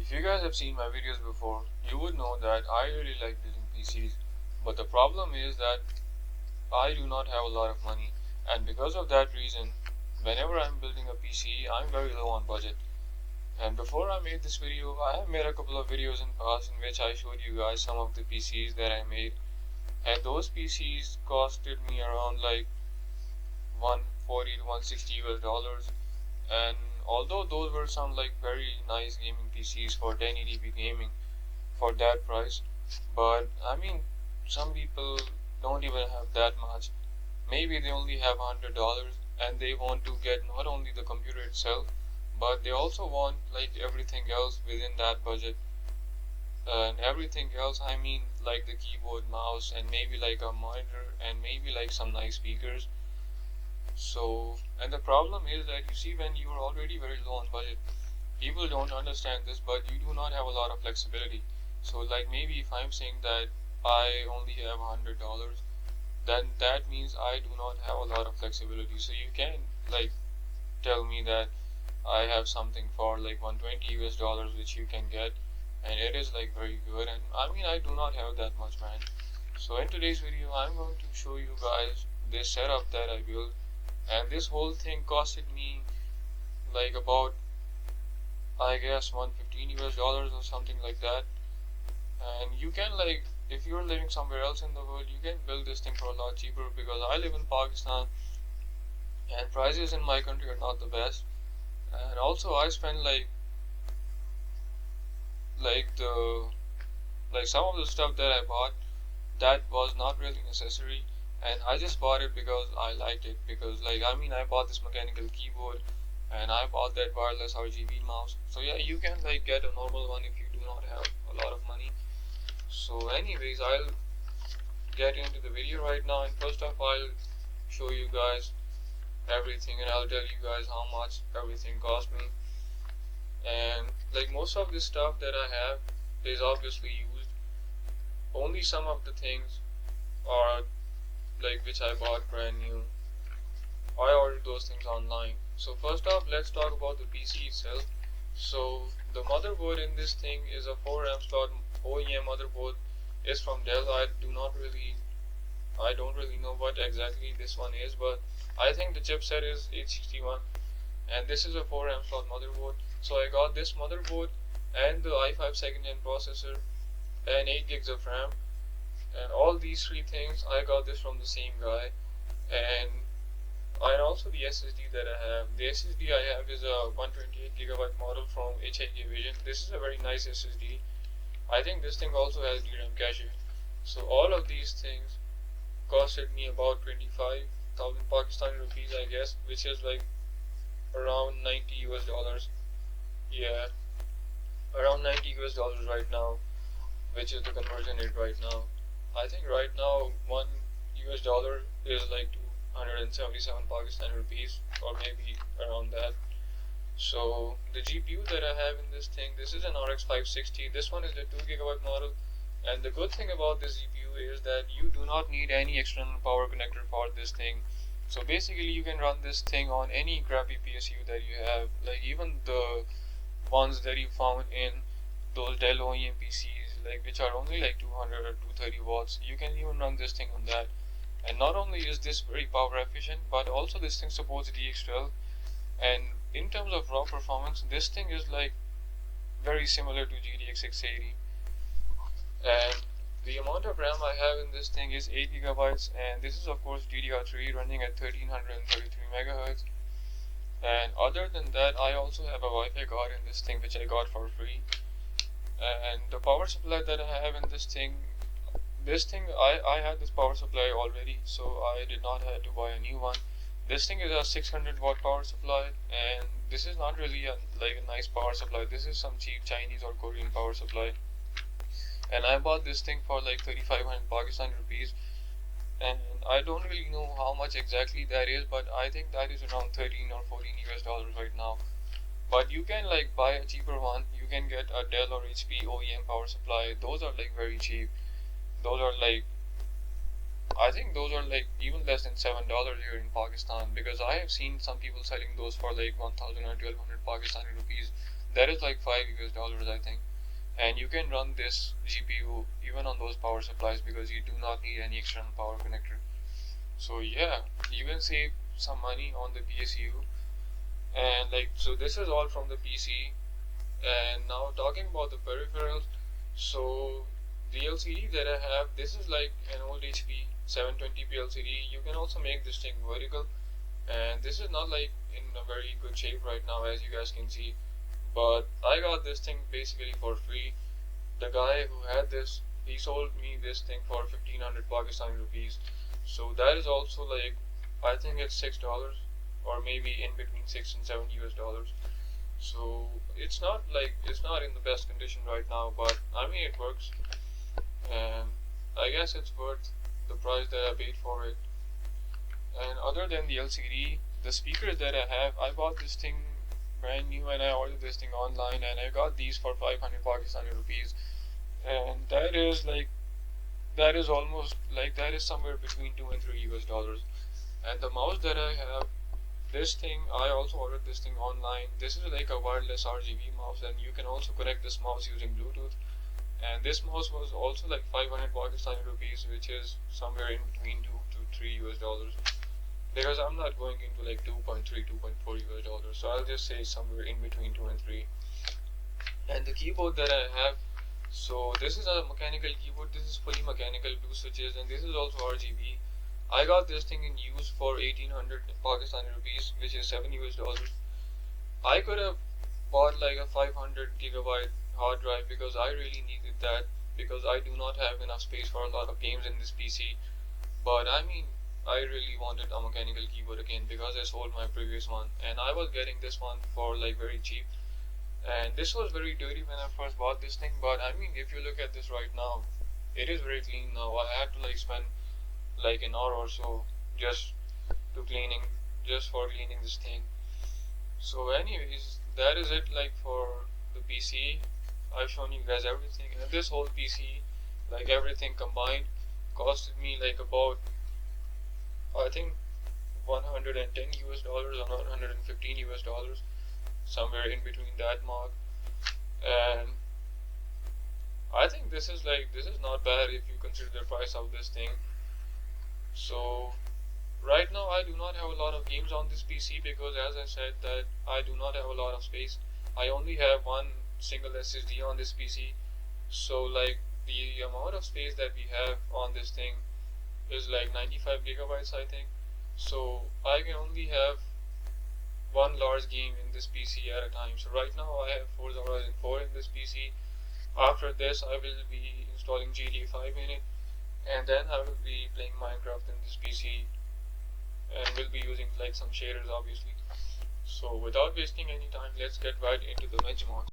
If you guys have seen my videos before, you would know that I really like building PCs, but the problem is that I do not have a lot of money, and because of that reason, whenever I'm building a PC, I'm very low on budget. And before I made this video, I have made a couple of videos in past in which I showed you guys some of the PCs that I made, and those PCs costed me around like 140 to 160 US dollars. And although those were some like very nice gaming PCs for 1080p gaming for that price, but I mean, some people don't even have that much. Maybe they only have $100 and they want to get not only the computer itself, but they also want like everything else within that budget. And everything else, I mean, like the keyboard, mouse, and maybe like a monitor, and maybe like some nice speakers. So, and the problem is that you see, when you are already very low on budget, people don't understand this, but you do not have a lot of flexibility. So, like maybe if I'm saying that I only have $100, then that means I do not have a lot of flexibility. So you can like tell me that I have something for like 120 US dollars which you can get, and it is like very good. And I mean, I do not have that much, man. So in today's video, I'm going to show you guys this setup that I built, and this whole thing costed me like about, I guess, 115 US dollars or something like that. And you can, like, if you're living somewhere else in the world, you can build this thing for a lot cheaper, because I live in Pakistan and prices in my country are not the best. And also I spend the like some of the stuff that I bought that was not really necessary, and I just bought it because I liked it. Because like, I mean, I bought this mechanical keyboard and I bought that wireless RGB mouse. So yeah, you can like get a normal one if you do not have a lot of money. So anyways, I'll get into the video right now, and first off I'll show you guys everything, and I'll tell you guys how much everything cost me. And like, most of this stuff that I have is obviously used. Only some of the things are like which I bought brand new. I ordered those things online. So first off, let's talk about the PC itself. So the motherboard in this thing is a 4 amp slot OEM motherboard. It's from Dell. I don't really know what exactly this one is, but I think the chipset is 861, and this is a 4 amp slot motherboard. So I got this motherboard and the i5 second gen processor and 8 gigs of RAM, and all these three things I got this from the same guy. And also the SSD that I have. The SSD I have is a 128GB model from HIK Vision. This is a very nice SSD. I think this thing also has DRAM cache. So all of these things costed me about 25,000 Pakistani rupees, I guess, which is like around 90 US dollars. Yeah, around 90 US dollars right now, which is the conversion rate right now. I think right now $1 is like 277 Pakistani rupees, or maybe around that. So the GPU that I have in this thing, this is an RX 560. This one is the 2GB model, and the good thing about this GPU is that you do not need any external power connector for this thing. So basically you can run this thing on any crappy PSU that you have, like even the ones that you found in those Dell OEM PCs, like which are only like 200 or 230 watts. You can even run this thing on that. And not only is this very power efficient, but also this thing supports DX12. And in terms of raw performance, this thing is like very similar to GTX 680. And the amount of RAM I have in this thing is 8GB, and this is of course DDR3 running at 1333 MHz. And other than that, I also have a Wi-Fi card in this thing which I got for free. And the power supply that I have in this thing, I had this power supply already, so I did not have to buy a new one. This thing is a 600 watt power supply, and this is not really like a nice power supply. This is some cheap Chinese or Korean power supply, and I bought this thing for like 3500 Pakistani rupees, and I don't really know how much exactly that is, but I think that is around 13 or 14 US dollars right now. But you can like buy a cheaper one. You can get a Dell or HP OEM power supply. Those are like very cheap. Those are like, I think those are like even less than $7 here in Pakistan, because I have seen some people selling those for like 1000 or 1200 Pakistani rupees. That is like 5 US dollars, I think. and you can run this GPU even on those power supplies because you do not need any external power connector. So yeah, you can save some money on the PSU. And like, so this is all from the PC. And now talking about the peripherals, so the LCD that I have, this is like an old HP 720p LCD. You can also make this thing vertical, and this is not like in a very good shape right now, as you guys can see, but I got this thing basically for free. The guy who had this, he sold me this thing for 1500 Pakistani rupees. So that is also like, I think it's $6 or maybe in between 6 and 7 US dollars. So it's not like, it's not in the best condition right now, but I mean it works, and I guess it's worth the price that I paid for it. And other than the LCD, the speakers that I have, I bought this thing brand new and I ordered this thing online, and I got these for 500 Pakistani rupees, and that is like, that is almost like, that is somewhere between 2 and 3 US dollars. And the mouse that I have, this thing, I also ordered this thing online. This is like a wireless RGB mouse, and you can also connect this mouse using Bluetooth. And this mouse was also like 500 Pakistani rupees, which is somewhere in between 2 to 3 US dollars. Because I'm not going into like 2.3, 2.4 US dollars, so I'll just say somewhere in between 2 and 3. And the keyboard that I have, so this is a mechanical keyboard. This is fully mechanical, blue switches, and this is also RGB. I got this thing in use for 1800 Pakistani rupees, which is 7 US dollars. I could have bought like a 500 gigabyte hard drive because I really needed that, because I do not have enough space for a lot of games in this PC. But I mean, I really wanted a mechanical keyboard again because I sold my previous one, and I was getting this one for like very cheap. And this was very dirty when I first bought this thing, but I mean, if you look at this right now, it is very clean now. I had to like spend like an hour or so just to cleaning, just for cleaning this thing. So anyways, that is it like for the PC. I've shown you guys everything, and this whole PC, like everything combined, costed me like about, I think, 110 US dollars or 115 US dollars, somewhere in between that mark. And I think this is like, this is not bad if you consider the price of this thing. So right now I do not have a lot of games on this PC because, as I said, that I do not have a lot of space. I only have one single SSD on this PC. So like, the amount of space that we have on this thing is like 95 gigabytes, I think. So I can only have one large game in this PC at a time. So right now I have Forza Horizon 4 in this PC. After this I will be installing GTA 5 in it, and then I will be playing Minecraft in this PC, and will be using like some shaders obviously. So without wasting any time, let's get right into the benchmark.